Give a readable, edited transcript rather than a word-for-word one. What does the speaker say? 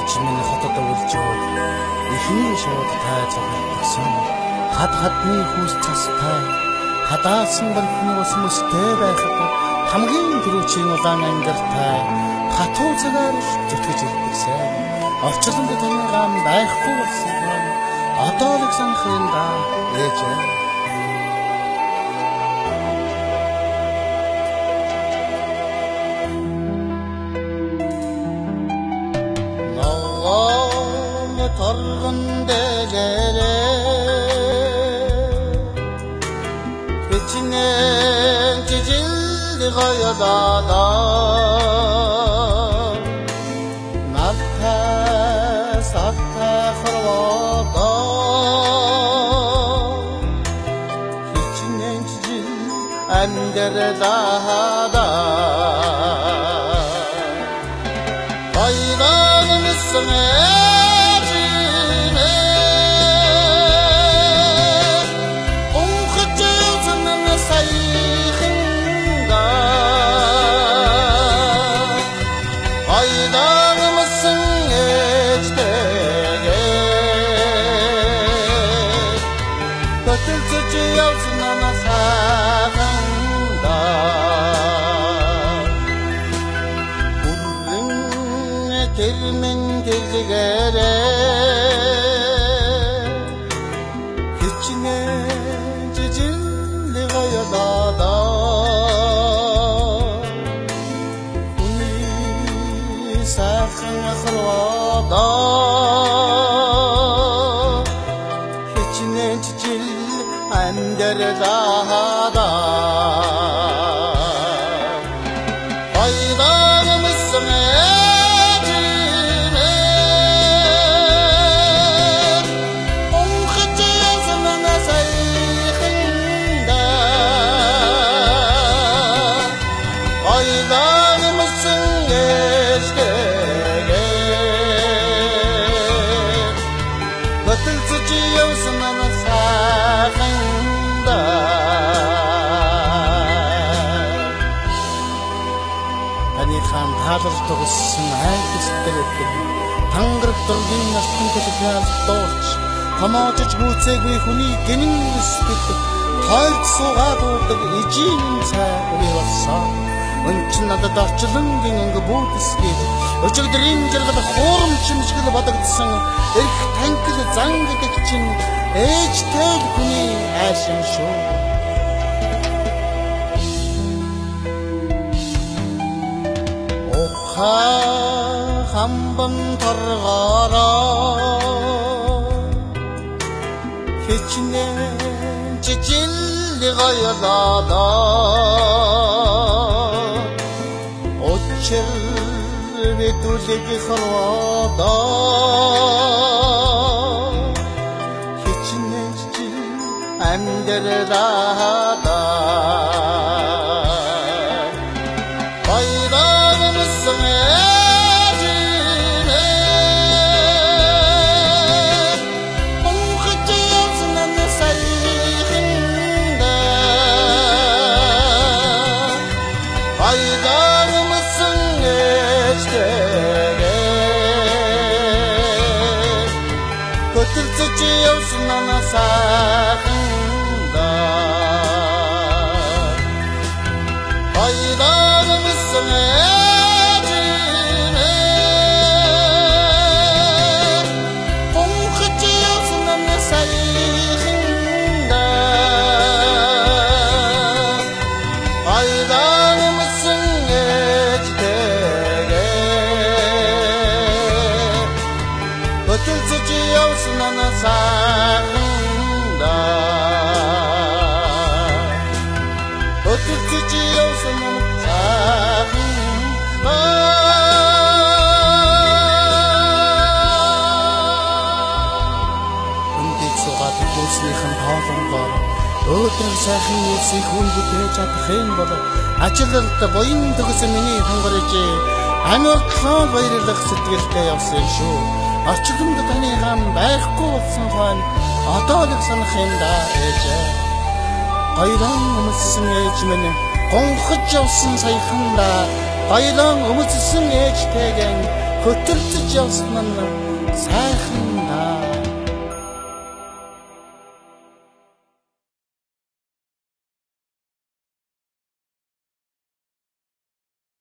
ээж минь хотод үлж яваад ихний шууд тайзгуулсан хад хадны хүүс цастай хадаасан бэрхний ус мөстэй байхад хамгийн түрүүчийн улаан ангиртай хатуу цагаар зүтгэж ирдэгсэн орчлонд таны гам байхгүй болсон одоо л санахын да ээж торгон дээрээ бичнээ жижил гоёлоо надтай саттай хорвоо бичнээ жижил амьдралаа баяран мэсмэ тэрмэн гэлгэрэ хичнээн жижил гоёлоо үний сайхан ахроо хичнээн жижил амьдралаа таныхан таалал тогссон айлтсдэрэг тангараг дургийн нартан төлөвлөл дуулж томоожж гүцээгүй хүний гинэн өсдөг тойлд суугаад уудаг ижийн цай үе болсон өнчин надад орчлон гинэнг бүүдсгээд өчигдрийн жаргал хуурамч юмшгэл бодогдсон эрх танхил зан гэдэг чинь ээжтэй хүний айшин шүү хамбан торгороо хичнээн жижил гоёлоо очир битүүлэг хорвоо хичнээн жижил амьдралаа көтөлцөж явсан сайханда баяран мэсмэ онхож явсан сайханда баяран мэсмэ көтөлцөж явсан сайханда көтөлцөж явсан сайханда өндөд сугаад дүүснийхэн тоолонгоор өөдрөг сайхан үсийг хүн бүтээж чадах юм бол ажилд буян төгс миний хангарч амиортлоо баярлах сэтгэлтэй явсан шүү орчлонд таны хам байхгүй болсон хойно одоо л санах юм да ээж баяран өмссөн ээж минь гонхож явсан саяханда баяран өмссөн ээжтэйгэн хөтөлдөж явсан нь сайхан даа.